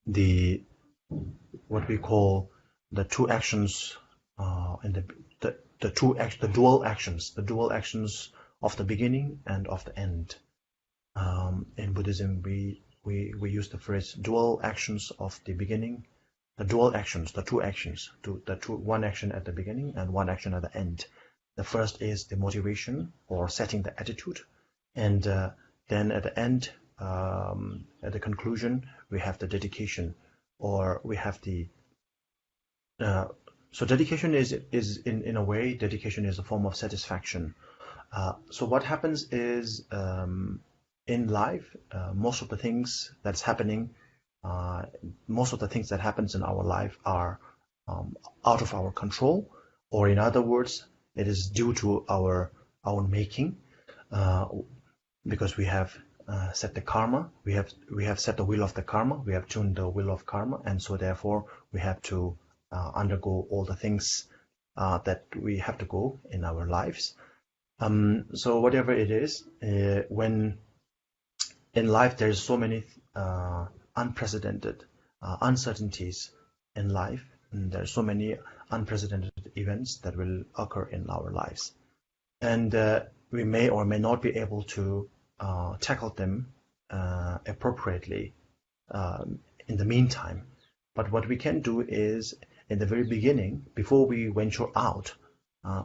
what we call the two actions, and the dual actions of the beginning and of the end. In Buddhism, we use the phrase dual actions of the beginning, the dual actions, the two actions, one action at the beginning and one action at the end. The first is the motivation or setting the attitude, and then at the end, at the conclusion, we have the dedication, or we have the so dedication is in a way, dedication is a form of satisfaction. So what happens is, in life, most of the things that happens in our life are out of our control, or in other words, it is due to our own making, because we have set the karma, we have set the wheel of the karma, we have tuned the wheel of karma, and so therefore we have to undergo all the things that we have to go in our lives. So whatever it is, when in life there's so many unprecedented uncertainties in life, and there's so many unprecedented events that will occur in our lives, and we may or may not be able to tackle them appropriately in the meantime. But what we can do is, in the very beginning, before we venture out,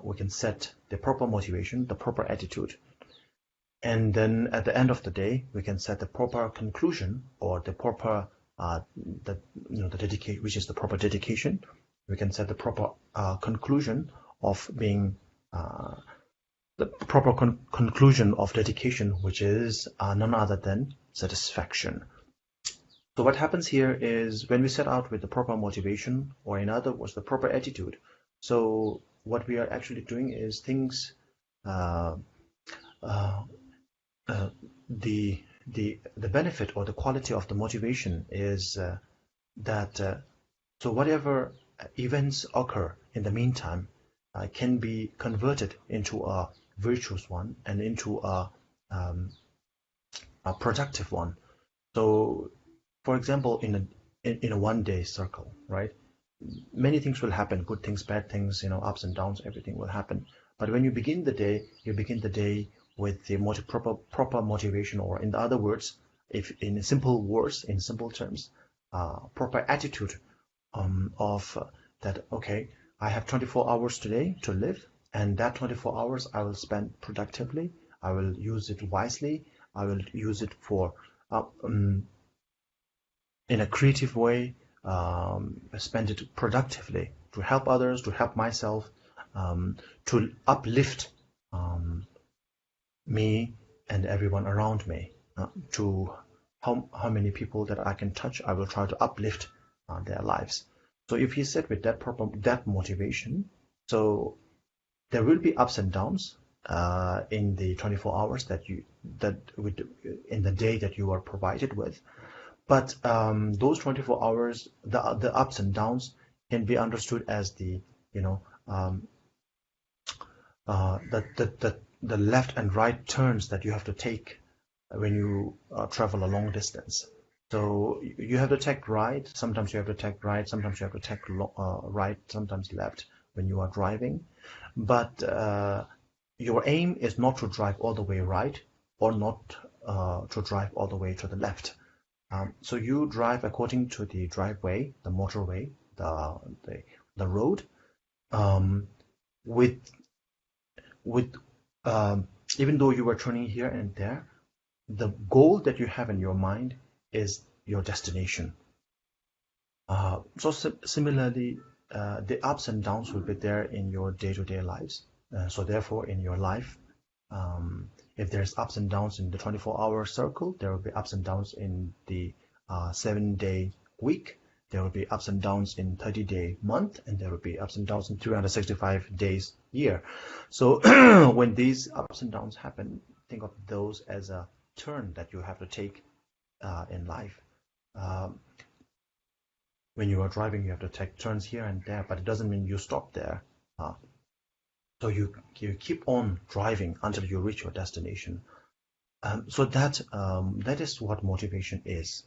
we can set the proper motivation, the proper attitude, and then at the end of the day, we can set the proper conclusion, or the proper the dedication, which is the proper dedication. We can set the proper conclusion of being the proper conclusion of dedication, which is none other than satisfaction. So what happens here is, when we set out with the proper motivation, or in other words, the proper attitude, so what we are actually doing is things, the benefit or the quality of the motivation is that so whatever events occur in the meantime can be converted into a virtuous one and into a productive one. So, for example, in a one-day circle, right? Many things will happen, good things, bad things, ups and downs, everything will happen. But when you begin the day, with the proper motivation, or in other words, if in simple words, in simple terms, proper attitude of that, okay, I have 24 hours today to live, and that 24 hours I will spend productively, I will use it wisely, I will use it for in a creative way, spend it productively to help others, to help myself, to uplift me and everyone around me, to how many people that I can touch, I will try to uplift their lives. So if you set with that motivation, so there will be ups and downs in the 24 hours in the day that you are provided with. But those 24 hours, the ups and downs can be understood as the left and right turns that you have to take when you travel a long distance. So you have to take right. Sometimes you have to take right. Sometimes you have to take right. Sometimes left when you are driving. But your aim is not to drive all the way right, or not to drive all the way to the left. So you drive according to the driveway, the motorway, the road, with even though you are turning here and there, the goal that you have in your mind is your destination. So similarly, the ups and downs will be there in your day-to-day lives. So therefore, in your life, if there's ups and downs in the 24-hour circle, there will be ups and downs in the 7-day week. There will be ups and downs in 30-day month, and there will be ups and downs in 365 days year. So when these ups and downs happen, think of those as a turn that you have to take in life. When you are driving, you have to take turns here and there, but it doesn't mean you stop there. So you keep on driving until you reach your destination. So that is what motivation is.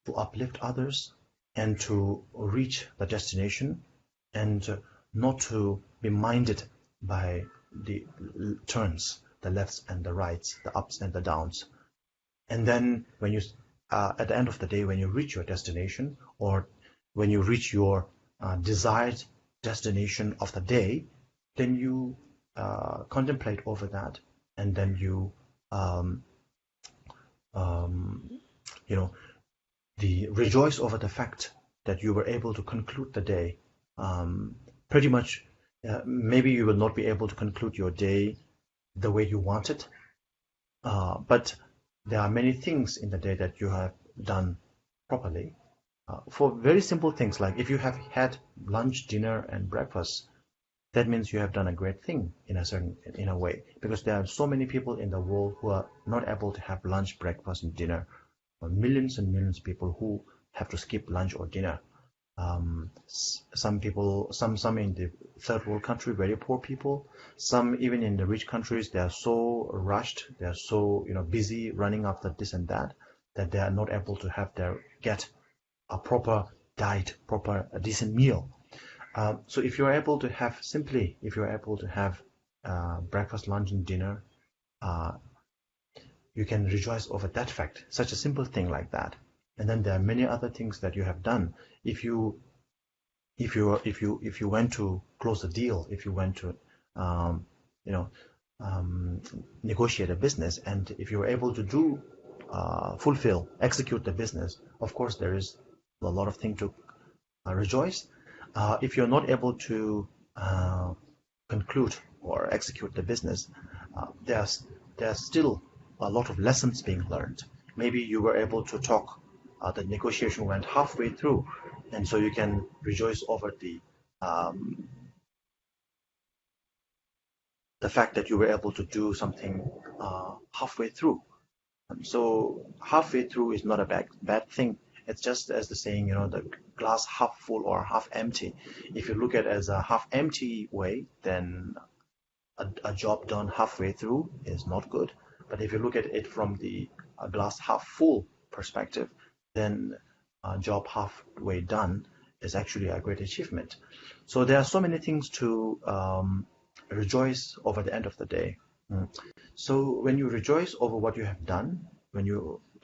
to uplift others, and to reach the destination, and not to be minded by the turns, the lefts and the rights, the ups and the downs. And then when you, at the end of the day, when you reach your destination, or when you reach your desired destination of the day, then you contemplate over that, and then you, rejoice over the fact that you were able to conclude the day. Pretty much, maybe you will not be able to conclude your day the way you wanted, but there are many things in the day that you have done properly. For very simple things, like if you have had lunch, dinner, and breakfast, that means you have done a great thing in a way, because there are so many people in the world who are not able to have lunch, breakfast, and dinner. Millions and millions of people who have to skip lunch or dinner. Some people, some in the third world country, very poor people. Some even in the rich countries, they are so rushed, they are so busy running after this and that they are not able to get a proper diet, a decent meal. So if you're able to have breakfast, lunch, and dinner, you can rejoice over that fact, such a simple thing like that. And then there are many other things that you have done. If you went to close a deal, if you went to negotiate a business, and if you were able to execute the business, of course there is a lot of things to rejoice. If you're not able to conclude or execute the business, there's still a lot of lessons being learned. Maybe you were able to talk, the negotiation went halfway through, and so you can rejoice over the fact that you were able to do something halfway through. So halfway through is not a bad thing. It's just as the saying, the glass half full or half empty. If you look at it as a half empty way, then a job done halfway through is not good. But if you look at it from the glass half full perspective, then a job halfway done is actually a great achievement. So there are so many things to rejoice over the end of the day. So when you rejoice over what you have done,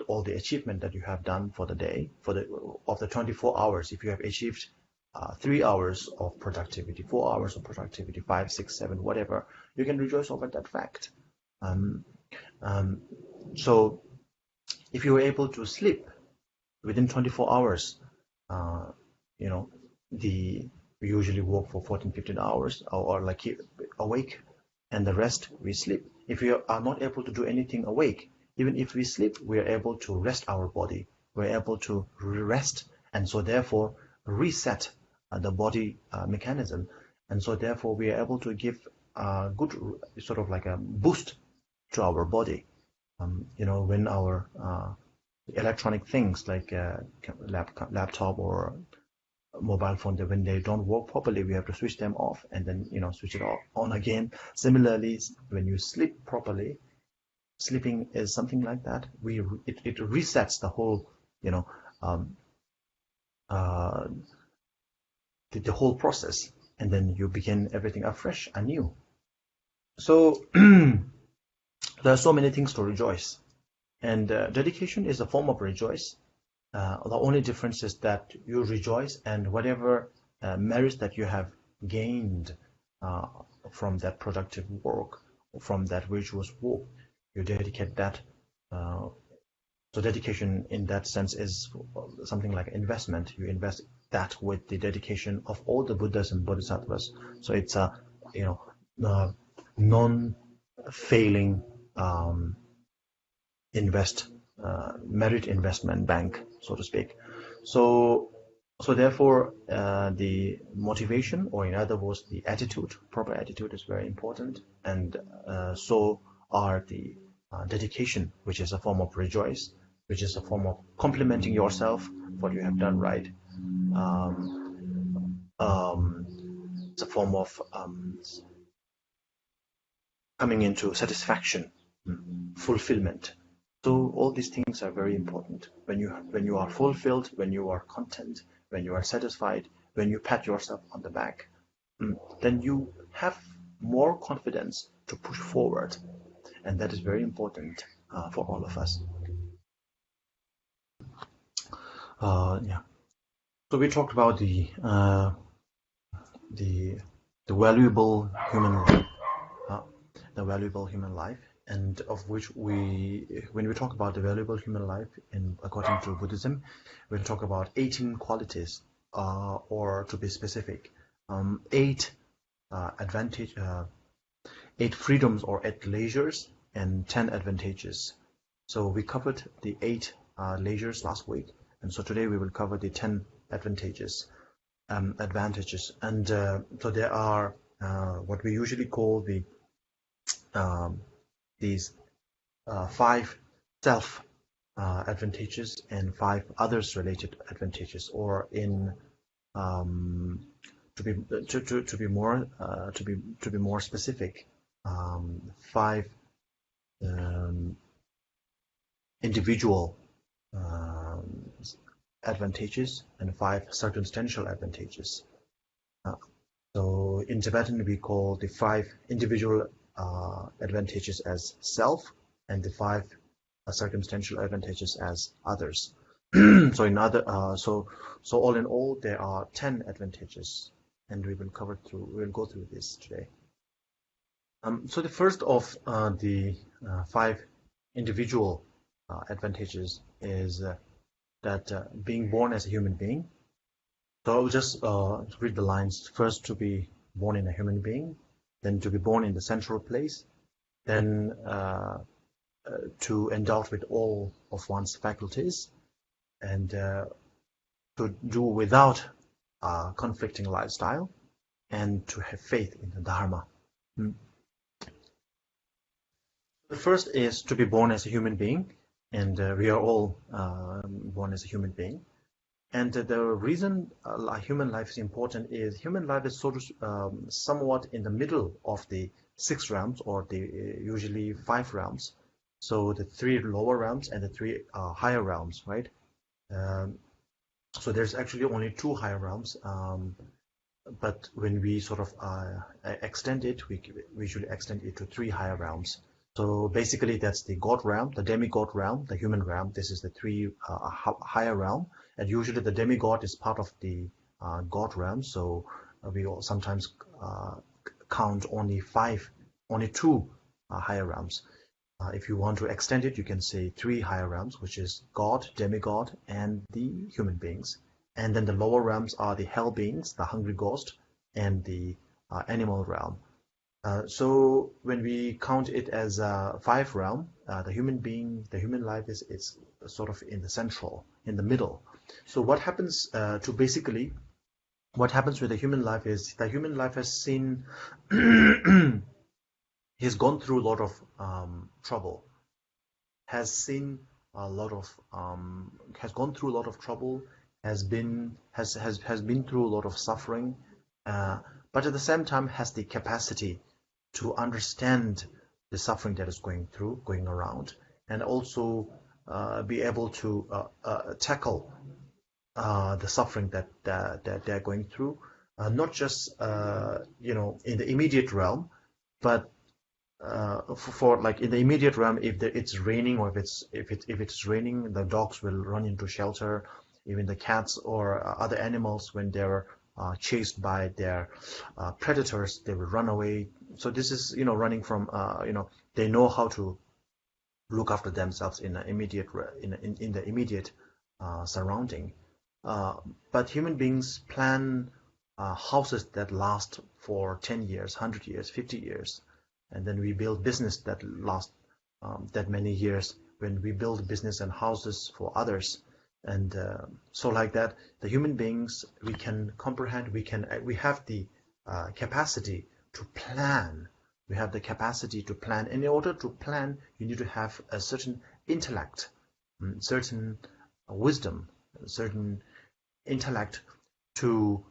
all the achievement that you have done for the day, of the 24 hours, if you have achieved 3 hours of productivity, 4 hours of productivity, 5, 6, 7, whatever, you can rejoice over that fact. So if you were able to sleep within 24 hours, we usually work for 14, 15 hours or like awake, and the rest we sleep. If we are not able to do anything awake, even if we sleep, we are able to rest our body. We're able to rest, and so therefore reset the body mechanism. And so therefore we are able to give a good sort of like a boost to our body. When our electronic things like laptop or mobile phone, when they don't work properly, we have to switch them off and then switch it on again. Similarly, when you sleep properly, sleeping is something like that. It resets the whole the whole process, and then you begin everything afresh, anew. So there are so many things to rejoice, and dedication is a form of rejoice. The only difference is that you rejoice, and whatever merits that you have gained from that productive work, from that virtuous work, you dedicate that. So dedication in that sense is something like investment. You invest that with the dedication of all the Buddhas and Bodhisattvas. So it's a non-failing merit investment bank, so to speak. So therefore, the motivation, or in other words, the attitude, proper attitude, is very important, and so are the dedication, which is a form of rejoice, which is a form of complimenting yourself for what you have done right. It's a form of coming into satisfaction, fulfillment. So all these things are very important. When you are fulfilled, when you are content, when you are satisfied, when you pat yourself on the back, then you have more confidence to push forward, and that is very important for all of us. Yeah. So we talked about the valuable human life, and of which when we talk about the valuable human life, according to Buddhism, we'll talk about 18 qualities, or to be specific, 8 freedoms or 8 leisures and 10 advantages. So we covered the 8 leisures last week, and so today we will cover the 10 advantages. And so there are what we usually call these 5 self advantages and 5 others related advantages, or in to be more specific, 5 individual advantages and 5 circumstantial advantages. So in Tibetan we call the 5 individual advantages as self, and the 5 circumstantial advantages as others. So so all in all there are 10 advantages, and we will go through this today. So the first of the 5 individual advantages is that being born as a human being. So I'll just read the lines. First, to be born in a human being, then to be born in the central place, then to endowed with all of one's faculties, and to do without a conflicting lifestyle, and to have faith in the Dharma. The first is to be born as a human being, and we are all born as a human being. And the reason human life is important is human life is sort of somewhat in the middle of the 6 realms, or the usually 5 realms. So the 3 lower realms and the 3 higher realms, right? So there's actually only 2 higher realms, but when we sort of extend it, we usually extend it to 3 higher realms. So basically that's the God realm, the demigod realm, the human realm. This is the 3 higher realm, and usually the demigod is part of the God realm. So we sometimes count only 2 higher realms. If you want to extend it, you can say 3 higher realms, which is God, demigod, and the human beings. And then the lower realms are the hell beings, the hungry ghost, and the animal realm. So when we count it as a 5 realm, the human life is sort of in the middle. So what happens what happens with the human life is the human life has seen he's gone through a lot of trouble, has seen a lot of has gone through a lot of trouble, has been through a lot of suffering, but at the same time has the capacity to understand the suffering that is going around, and also be able to tackle the suffering that they're going through, not just in the immediate realm, but for like in the immediate realm, if it's raining, or if it's raining, the dogs will run into shelter. Even the cats or other animals, when they're chased by their predators, they will run away. So this is running from they know how to look after themselves in the immediate surrounding. But human beings plan houses that last for 10 years, 100 years, 50 years. And then we build business that lasts that many years, when we build business and houses for others. And so like that, the human beings, we can comprehend, we have the capacity to plan. We have the capacity to plan. In order to plan, you need to have a certain intellect, certain wisdom, certain intellect to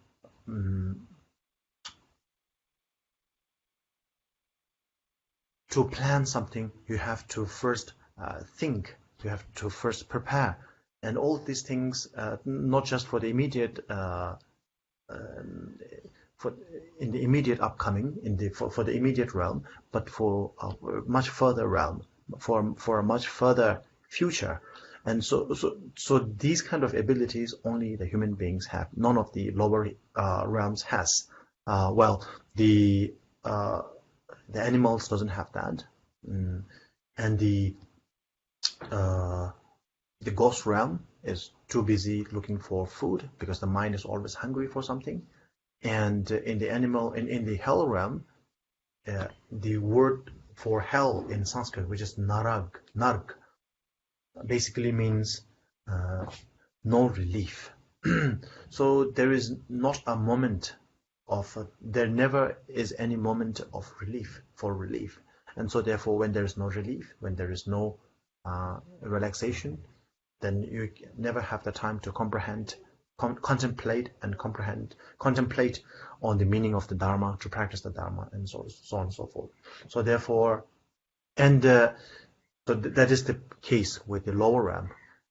plan something. You have to first think You have to first prepare, and all these things, not just for the immediate, for in the immediate upcoming, for the immediate realm, but for a much further realm, for a much further future. And so these kind of abilities only the human beings have. None of the lower realms has. Well, the animals doesn't have that, and the ghost realm is too busy looking for food because the mind is always hungry for something. And in the hell realm, the word for hell in Sanskrit, which is narg, basically means no relief. So there is not a moment there never is any moment of relief. And so therefore, when there is no relief, when there is no relaxation, then you never have the time to contemplate on the meaning of the Dharma, to practice the Dharma, and so on and so forth. So therefore, so that is the case with the lower realm.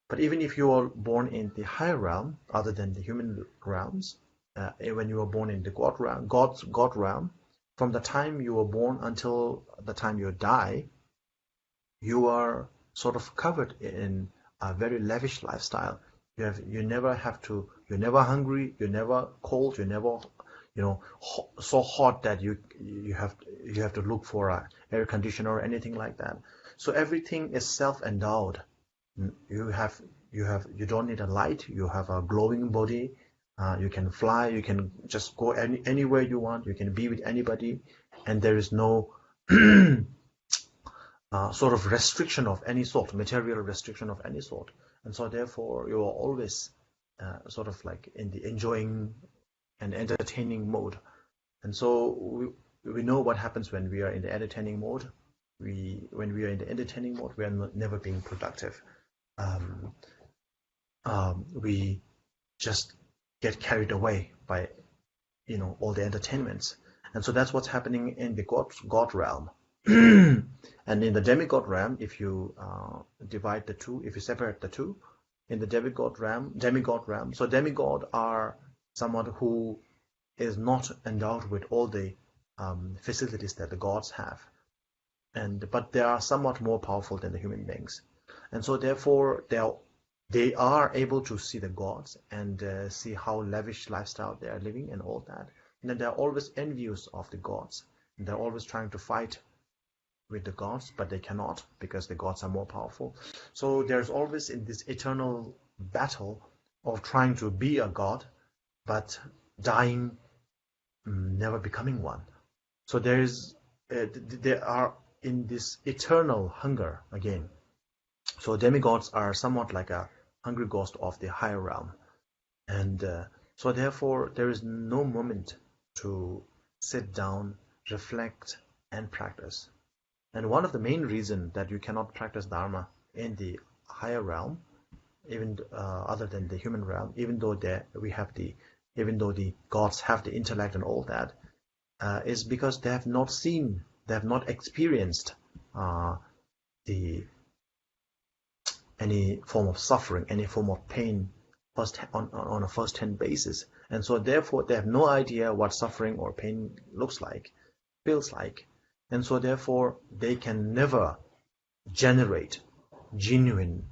But even if you are born in the higher realm, other than the human realms, when you are born in the God realm, from the time you were born until the time you die, you are sort of covered in a very lavish lifestyle. You're never hungry, you're never cold, you're never so hot that you have to look for an air conditioner or anything like that. So everything is self-endowed. You don't need a light. You have a glowing body. You can fly. You can just go anywhere you want. You can be with anybody, and there is no sort of restriction of any sort, material restriction of any sort. And so therefore, you are always sort of like in the enjoying and entertaining mode. And so we know what happens when we are in the entertaining mode. When we are in the entertaining mode, we are never being productive. We just get carried away by all the entertainments. And so that's what's happening in the God realm. And in the demigod realm, if you divide the two, if you separate the two, in the demigod realm, so demigod are someone who is not endowed with all the facilities that the gods have, but they are somewhat more powerful than the human beings, and so therefore they are able to see the gods and see how lavish lifestyle they are living and all that, and then they're always envious of the gods, and they're always trying to fight with the gods, but they cannot because the gods are more powerful. So there's always in this eternal battle of trying to be a god, but dying, never becoming one. So they are in this eternal hunger again. So demigods are somewhat like a hungry ghost of the higher realm, and so therefore there is no moment to sit down, reflect, and practice. And one of the main reasons that you cannot practice Dharma in the higher realm, even other than the human realm, even though the gods have the intellect and all that, is because they have not experienced any form of suffering, any form of pain on a first-hand basis. And so therefore they have no idea what suffering or pain looks like, feels like. And so therefore they can never generate genuine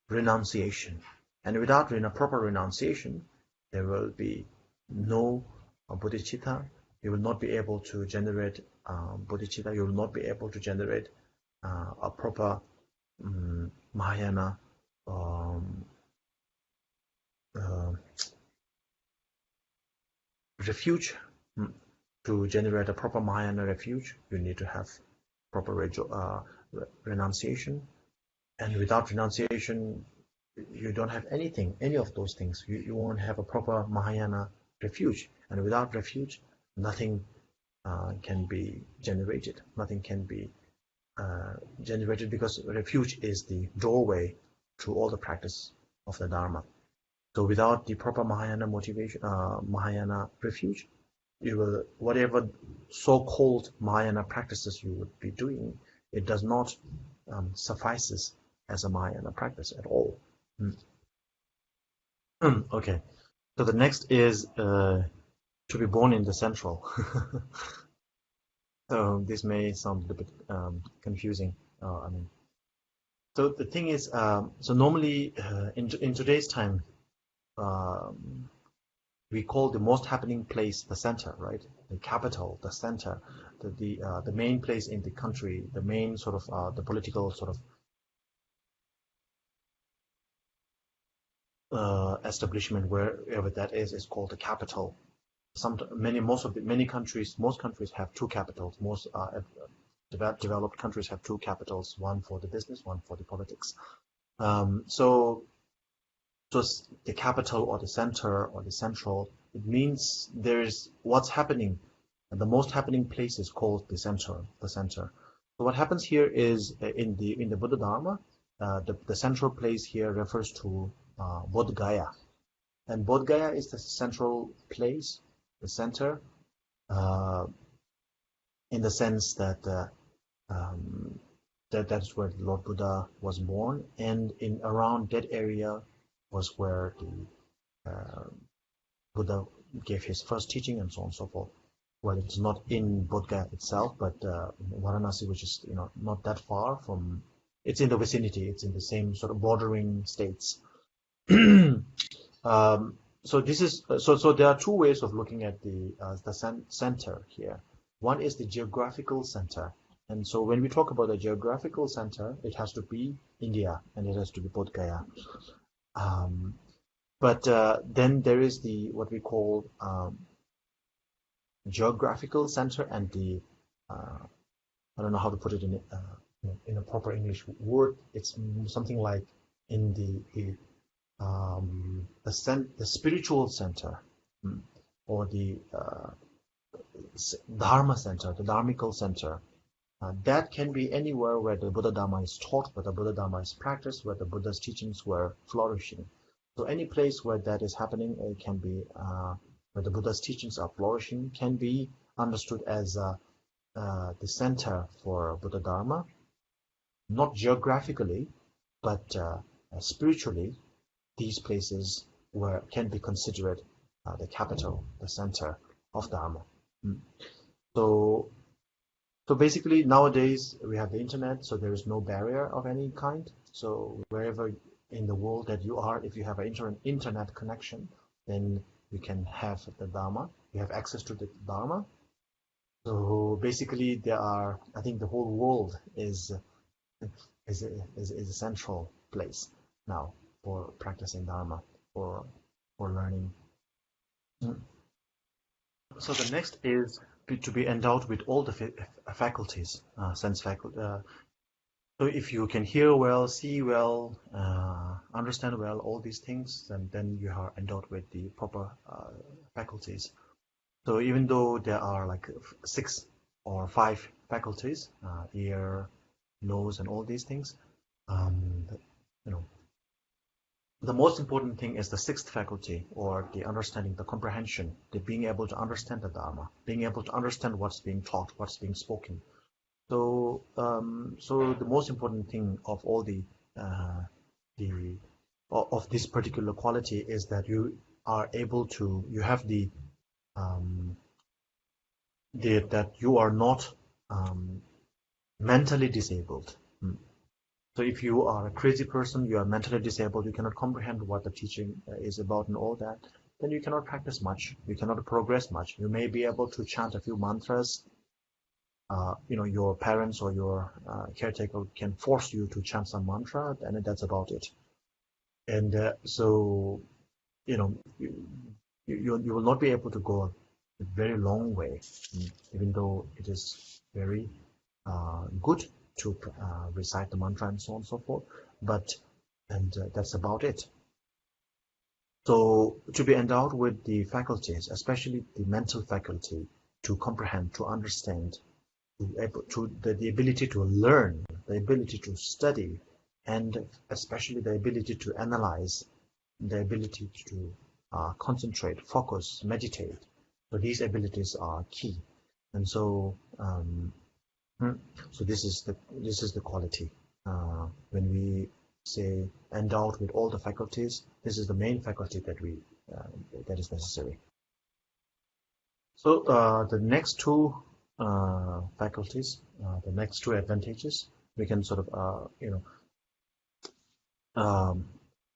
renunciation. And without proper renunciation, there will be no bodhicitta. You will not be able to generate bodhicitta. You will not be able to generate a proper Mahayana refuge. To generate a proper Mahayana refuge, you need to have proper renunciation. And without renunciation, you don't have any of those things. You won't have a proper Mahayana refuge. And without refuge, nothing can be generated. Nothing can be generated because refuge is the doorway to all the practice of the Dharma. So without the proper Mahayana motivation, Mahayana refuge, you will, whatever so-called Mahayana practices you would be doing, it does not suffices as a Maya and a practice at all. Okay, so the next is to be born in the central. So this may sound a bit confusing. So the thing is, so normally in today's time, we call the most happening place the center, right? The capital, the center, the main place in the country, the main sort of the political sort of establishment, wherever that is called the capital. Most countries have two capitals. Most developed countries have two capitals, one for the business, one for the politics. So the capital or the center or the central, it means there's what's happening. And the most happening place is called the center. So what happens here is in the Buddha Dharma, the central place here refers to Bodh Gaya, and Bodh Gaya is the central place, the center, in the sense that that's where the Lord Buddha was born, and in around that area was where the Buddha gave his first teaching and so on and so forth. Well, it's not in Bodh Gaya itself, but Varanasi, which is not that far from. It's in the vicinity. It's in the same sort of bordering states. So this is so there are two ways of looking at the center here. One is the geographical center, and so when we talk about the geographical center, it has to be India and it has to be Bodh Gaya. But then there is what we call geographical center and the I don't know how to put it in a proper English word. It's something like in the spiritual center, or the Dharma center, the Dharmical center. That can be anywhere where the Buddha Dharma is taught, where the Buddha Dharma is practiced, where the Buddha's teachings were flourishing. So any place where that is happening, it can be where the Buddha's teachings are flourishing, can be understood as the center for Buddha Dharma, not geographically, but spiritually. These places can be considered the capital, the center of Dharma. So basically nowadays we have the internet, so there is no barrier of any kind. So wherever in the world that you are, if you have an internet connection, then you can have the Dharma. You have access to the Dharma. So basically I think the whole world is a central place now for practicing Dharma, for learning. So the next is to be endowed with all the faculties, sense faculty. So if you can hear well, see well, understand well, all these things, then you are endowed with the proper faculties. So even though there are like 6 or 5 faculties, ear, nose, and all these things, the most important thing is the 6th faculty, or the understanding, the comprehension, the being able to understand the Dharma, being able to understand what's being taught, what's being spoken. So, so the most important thing of all of this particular quality is that you are able to, you have that you are not mentally disabled. So if you are a crazy person, you are mentally disabled, you cannot comprehend what the teaching is about and all that, then you cannot practice much, you cannot progress much. You may be able to chant a few mantras. Your parents or your caretaker can force you to chant some mantra, and that's about it. And so, you will not be able to go a very long way, even though it is very good to recite the mantra and so on and so forth, and that's about it. So to be endowed with the faculties, especially the mental faculty, to comprehend, to understand, the ability to learn, the ability to study, and especially the ability to analyze, the ability to concentrate, focus, meditate. So these abilities are key, and so so this is the quality. when we say endowed with all the faculties, this is the main faculty that that is necessary. So the next two faculties, the next two advantages, we can sort of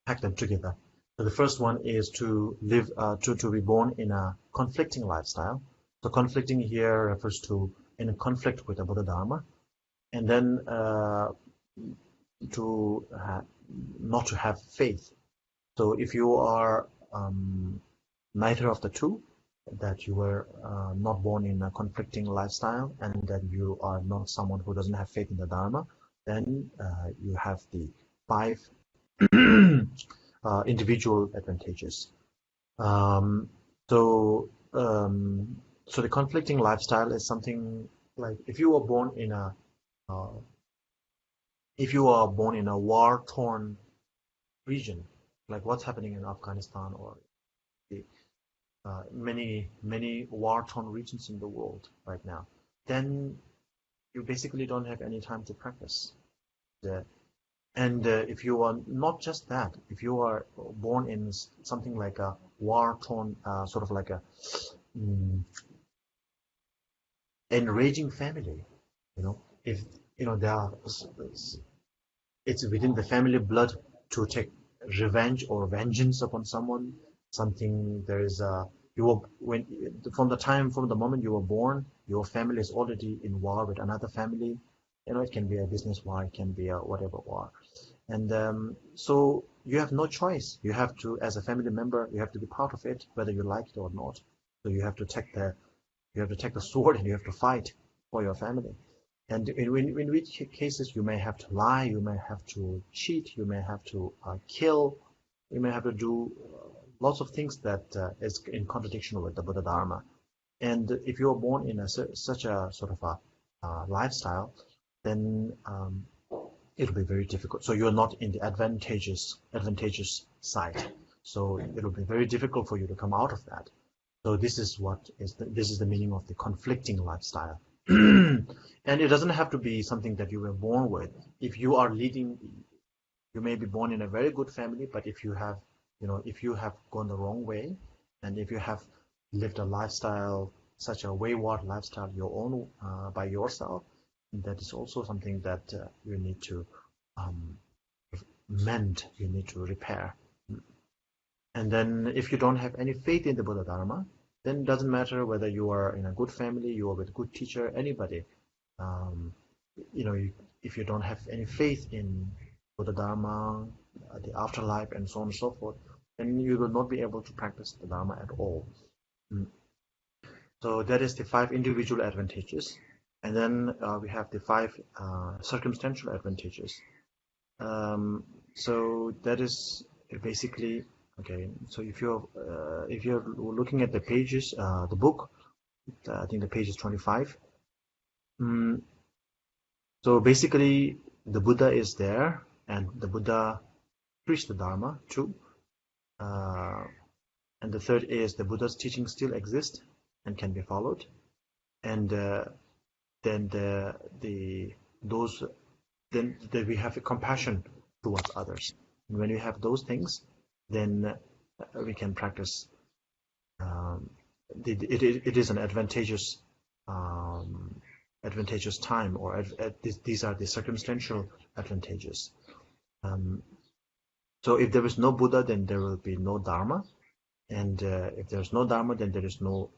pack them together. So the first one is to live, to be born in a conflicting lifestyle. So conflicting here refers to in a conflict with the Buddha Dharma, and then not to have faith. So if you are neither of the two, that you were not born in a conflicting lifestyle, and that you are not someone who doesn't have faith in the Dharma, then you have the 5 individual advantages. So the conflicting lifestyle is something like if you are born in a war-torn region, like what's happening in Afghanistan or the, many war-torn regions in the world right now, then you basically don't have any time to practice. And if you are not just that, if you are born in something like a war-torn, sort of like a enraging family, if there are, it's within the family blood to take revenge or vengeance upon someone. Something there is from the moment you were born, your family is already in war with another family. It can be a business war, it can be a whatever war. And so you have no choice. You have to, as a family member, you have to be part of it, whether you like it or not. So you have to take the sword and you have to fight for your family. And in which cases you may have to lie, you may have to cheat, you may have to kill, you may have to do lots of things that is in contradiction with the Buddha Dharma. And if you are born in such a sort of a lifestyle, then it'll be very difficult. So you're not in the advantageous side. So it'll be very difficult for you to come out of that. So this is the meaning of the conflicting lifestyle. And it doesn't have to be something that you were born with. If you are leading, you may be born in a very good family, but if you have gone the wrong way, and if you have lived a lifestyle, such a wayward lifestyle, your own by yourself, that is also something that you need to mend, you need to repair. And then if you don't have any faith in the Buddha Dharma, then it doesn't matter whether you are in a good family, you are with a good teacher, anybody. If you don't have any faith in Buddha Dharma, the afterlife, and so on and so forth, then you will not be able to practice the Dharma at all. So that is the 5 individual advantages. And then we have the 5 circumstantial advantages. So that is basically okay. So if you're looking at the pages, the book, I think the page is 25. So basically, the Buddha is there, and the Buddha preached the Dharma too. And the third is the Buddha's teachings still exist and can be followed. And then we have a compassion towards others. And when we have those things, then we can practice. It is an advantageous time, or these are the circumstantial advantages. So if there is no Buddha, then there will be no Dharma, and if there is no Dharma, then there is no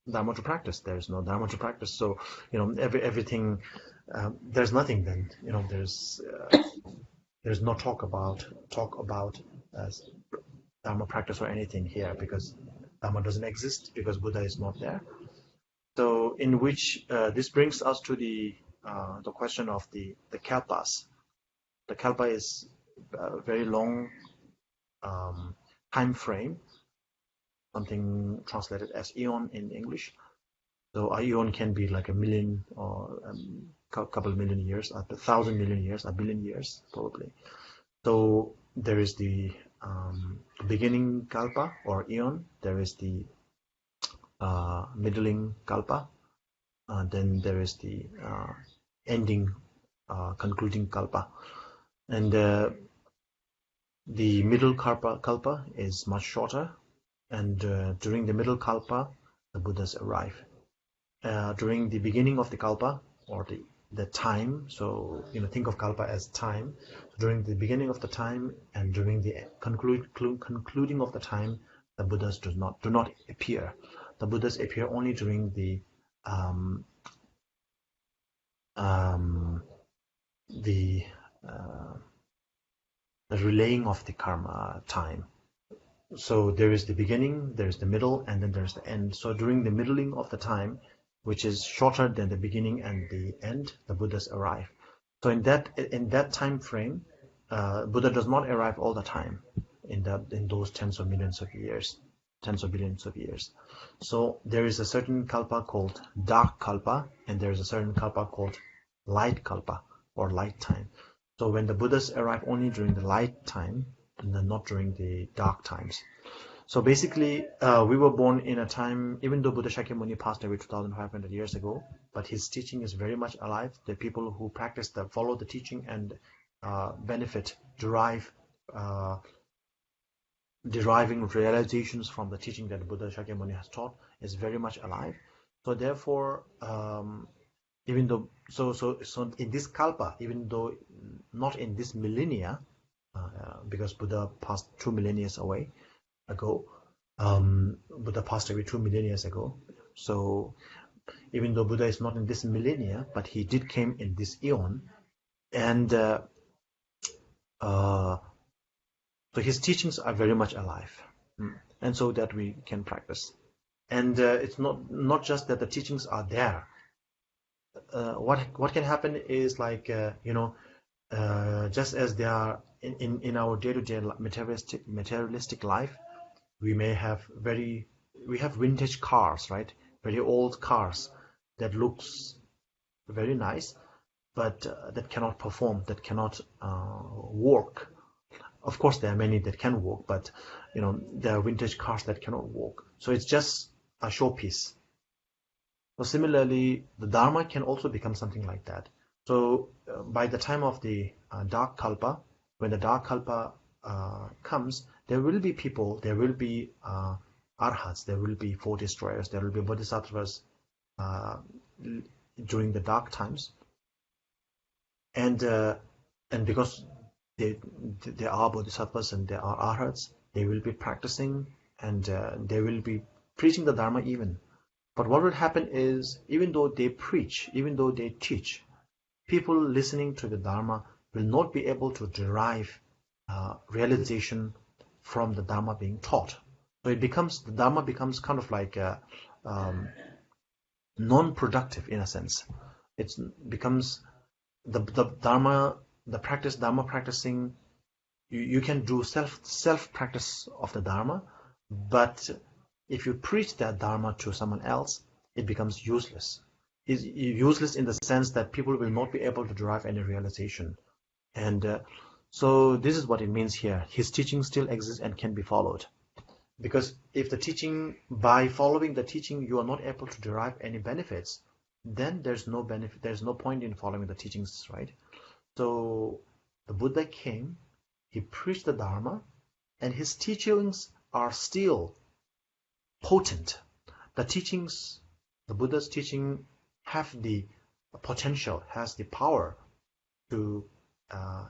Dharma to practice. There is no Dharma to practice. So everything. There's nothing. Then there's no talk about Dharma practice or anything here, because Dharma doesn't exist, because Buddha is not there. So in which this brings us to the question of the kalpas. The kalpa is a very long time frame, something translated as eon in English. So a eon can be like a million or a couple million years, 1,000 million years, 1 billion years probably. So there is the beginning kalpa or eon, there is the middling kalpa, then there is the ending concluding kalpa. And the middle kalpa is much shorter, and during the middle kalpa, the Buddhas arrive. During the beginning of the kalpa, or the time, so think of kalpa as time. During the beginning of the time and during the concluding of the time, the Buddhas do not appear. The Buddhas appear only during the relaying of the karma time. So there is the beginning, there is the middle, and then there's the end. So during the middling of the time, which is shorter than the beginning and the end, the Buddhas arrive. So in that time frame, Buddha does not arrive all the time in those tens of billions of years. So there is a certain kalpa called dark kalpa, and there is a certain kalpa called light kalpa, or light time. So when the Buddhas arrive only during the light time, and then not during the dark times. So basically, we were born in a time, even though Buddha Shakyamuni passed away 2,500 years ago, but his teaching is very much alive. The people who practice follow the teaching and benefit, deriving realizations from the teaching that Buddha Shakyamuni has taught is very much alive. So therefore, even though so in this kalpa, even though not in this millennia, because Buddha passed 2 millennia ago, Buddha passed away 2 millennia ago. So even though Buddha is not in this millennia, but he did came in this eon, and so his teachings are very much alive, and so that we can practice. And it's not just that the teachings are there. What can happen is like just as they are in our day-to-day materialistic life, we have vintage cars, right? Very old cars that looks very nice, but that cannot perform, that cannot work. Of course, there are many that can work, but there are vintage cars that cannot work. So it's just a showpiece. So similarly, the Dharma can also become something like that. So by the time of the dark kalpa, when the dark kalpa comes, there will be people, there will be arhats, there will be four destroyers, there will be bodhisattvas during the dark times, and because there are bodhisattvas and there are arhats, they will be practicing, and they will be preaching the Dharma even. But what will happen is, even though they preach, even though they teach, people listening to the Dharma will not be able to derive realization from the Dharma being taught. So the Dharma becomes kind of like non-productive in a sense. It becomes the Dharma, the practice, Dharma practicing. You can do self practice of the Dharma, but if you preach that Dharma to someone else, it becomes useless. It's useless in the sense that people will not be able to derive any realization. And so this is what it means here. His teaching still exists and can be followed. Because if the teaching, by following the teaching, you are not able to derive any benefits, then there's no benefit, there's no point in following the teachings, right? So the Buddha came, he preached the Dharma, and his teachings are still potent. The teachings, the Buddha's teaching, have the potential, has the power to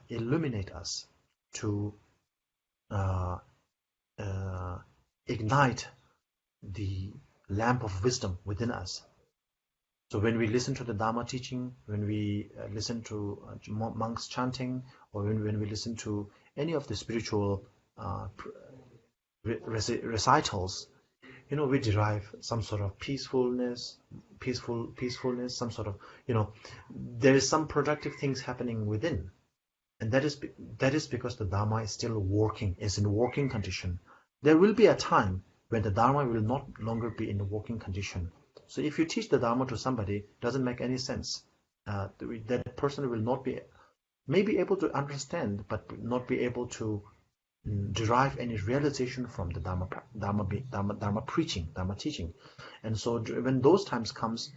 illuminate us, to ignite the lamp of wisdom within us. So when we listen to the Dharma teaching, when we listen to monks chanting, or when we listen to any of the spiritual recitals, we derive some sort of peacefulness, some sort of, there is some productive things happening within. And that is because the Dharma is still working, is in working condition. There will be a time when the Dharma will not longer be in the working condition. So if you teach the Dharma to somebody, it doesn't make any sense. That person will not be, may be able to understand, but not be able to derive any realization from the Dharma preaching, Dharma teaching. And so when those times comes,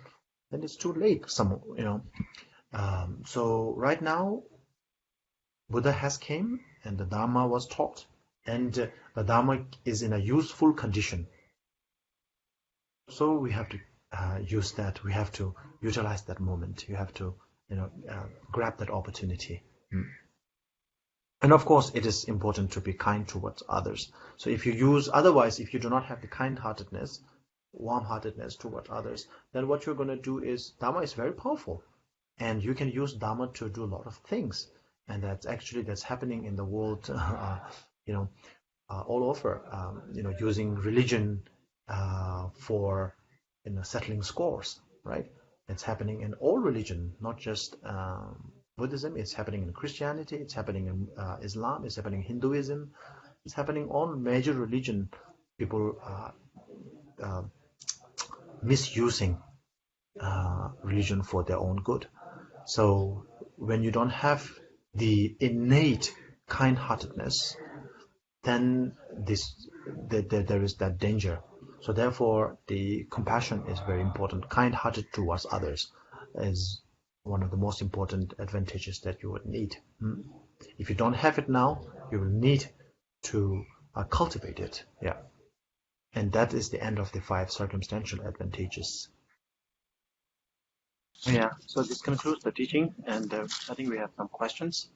then it's too late. So right now, Buddha has came and the Dharma was taught, and the Dharma is in a useful condition. So we have to use that. We have to utilize that moment. You have to, grab that opportunity. And of course, it is important to be kind towards others. So if you do not have the kind-heartedness, warm-heartedness towards others, then what you're going to do is, Dharma is very powerful. And you can use Dharma to do a lot of things. And that's happening in the world, all over, using religion for, settling scores, right? It's happening in all religion, not just Buddhism. It's happening in Christianity. It's happening in Islam. It's happening in Hinduism. It's happening all major religion. People misusing religion for their own good. So when you don't have the innate kind-heartedness, then there is that danger. So therefore, the compassion is very important. Kind-hearted towards others is one of the most important advantages that you would need. If you don't have it now, you will need to cultivate it. Yeah, and that is the end of the 5 circumstantial advantages. Yeah, so this concludes the teaching, and I think we have some questions.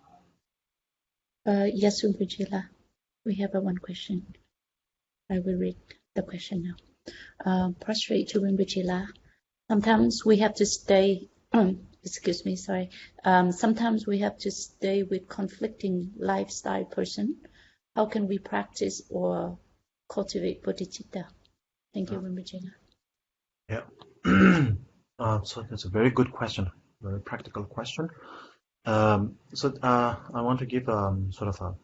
Yes, Rinpoche. We have one question. I will read the question now. Prostrate to Rinpoche. Sometimes we have to stay. Excuse me. Sorry. Sometimes we have to stay with conflicting lifestyle person. How can we practice or cultivate bodhicitta? Thank you, Rinpoche. Yeah. So that's a very good question, very practical question. I want to give sort of a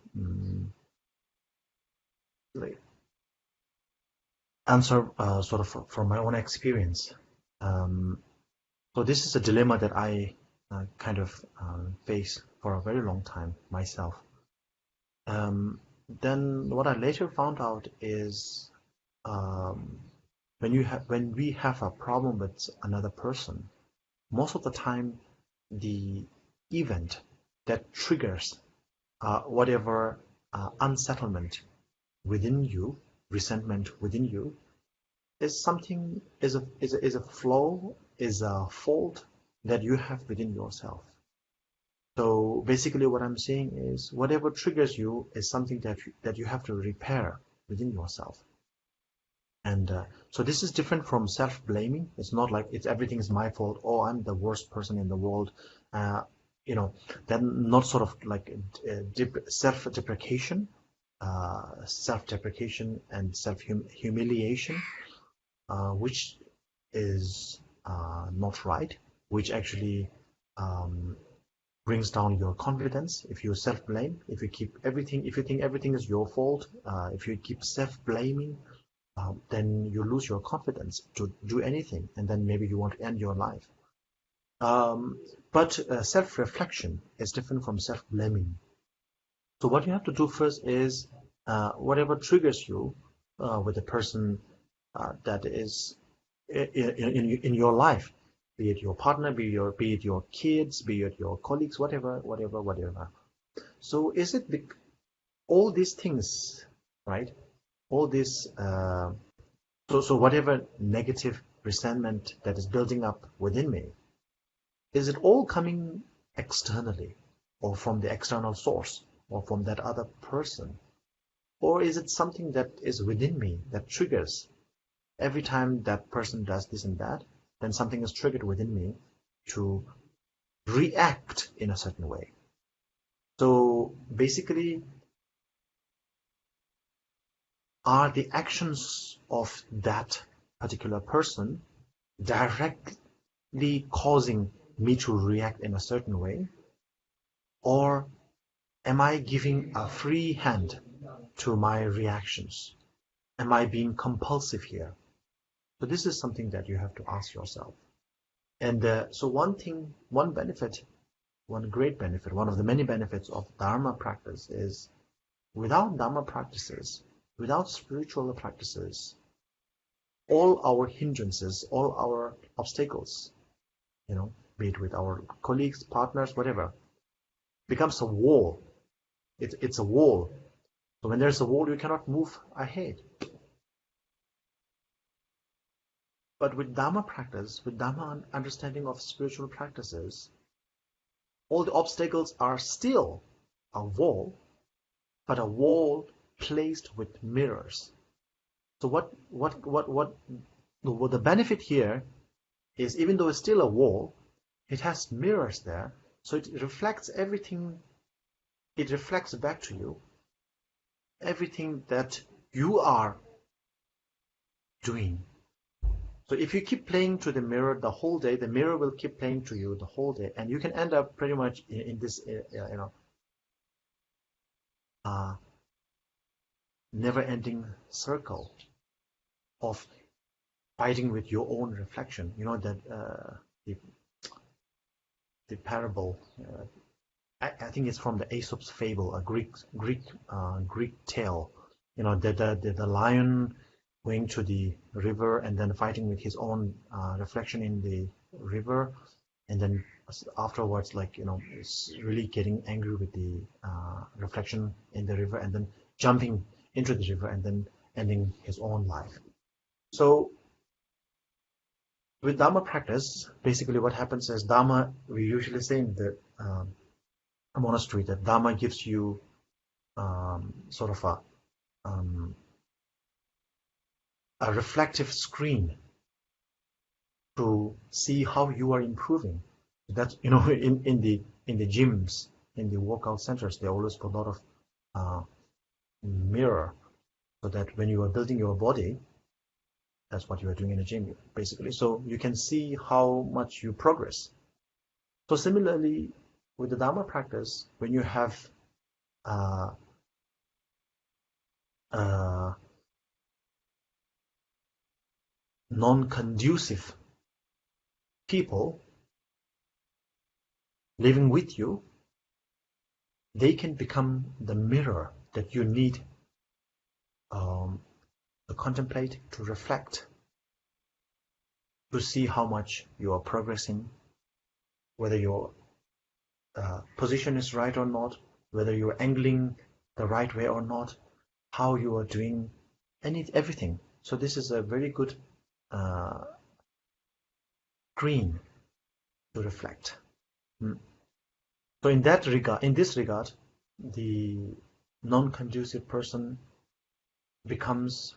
answer sort of from my own experience. So this is a dilemma that I kind of face for a very long time myself. Then what I later found out is when we have a problem with another person, most of the time the event that triggers whatever unsettlement within you, resentment within you, is a flaw, is a fault that you have within yourself. So basically what I'm saying is, whatever triggers you is something that you have to repair within yourself. And so this is different from self-blaming. It's not like everything is my fault. Oh, I'm the worst person in the world. Then not sort of like self-deprecation and self-humiliation, which is not right, which actually brings down your confidence. If you self-blame, if you think everything is your fault, if you keep self-blaming, then you lose your confidence to do anything, and then maybe you want to end your life. But self-reflection is different from self-blaming. So what you have to do first is whatever triggers you with a person that is in your life, be it your partner, be it your kids, be it your colleagues, whatever. So is it all these things, right? All this, so whatever negative resentment that is building up within me, is it all coming externally, or from the external source, or from that other person? Or is it something that is within me that triggers every time that person does this and that, then something is triggered within me to react in a certain way. So basically, are the actions of that particular person directly causing me to react in a certain way? Or am I giving a free hand to my reactions? Am I being compulsive here? So this is something that you have to ask yourself. And so one great benefit, one of the many benefits of Dharma practice is, without Dharma practices, without spiritual practices, all our hindrances, all our obstacles, be it with our colleagues, partners, whatever, becomes a wall. It's a wall. So when there's a wall, you cannot move ahead. But with Dharma practice, with Dharma understanding of spiritual practices, all the obstacles are still a wall, but a wall placed with mirrors. So what the benefit here is, even though it's still a wall, it has mirrors there, so it reflects everything. It reflects back to you everything that you are doing. So if you keep playing to the mirror the whole day, the mirror will keep playing to you the whole day, and you can end up pretty much in this, never-ending circle of fighting with your own reflection. You know that the parable. I think it's from the Aesop's fable, a Greek tale. You know, the lion going to the river and then fighting with his own reflection in the river, and then afterwards, like, it's really getting angry with the reflection in the river, and then jumping into the river and then ending his own life. So with Dharma practice, basically what happens is Dharma, we usually say in the monastery that Dharma gives you sort of a reflective screen to see how you are improving. That's, in the gyms, in the workout centers, they always put a lot of mirror, so that when you are building your body, that's what you are doing in the gym, basically. So you can see how much you progress. So similarly, with the Dharma practice, when you have non-conducive people living with you, they can become the mirror that you need to contemplate, to reflect, to see how much you are progressing, whether your position is right or not, whether you're angling the right way or not, how you are doing, everything. So this is a very good screen to reflect. So in this regard, the non-conducive person becomes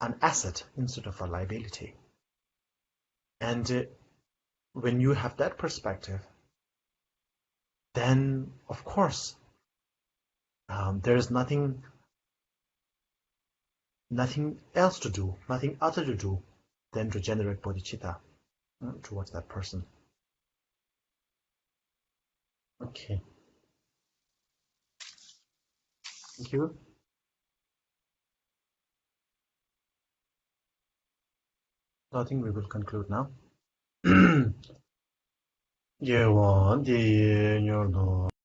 an asset instead of a liability. And when you have that perspective, then of course there is nothing else to do, nothing other to do than to generate bodhicitta towards that person. Okay. Thank you. So I think we will conclude now.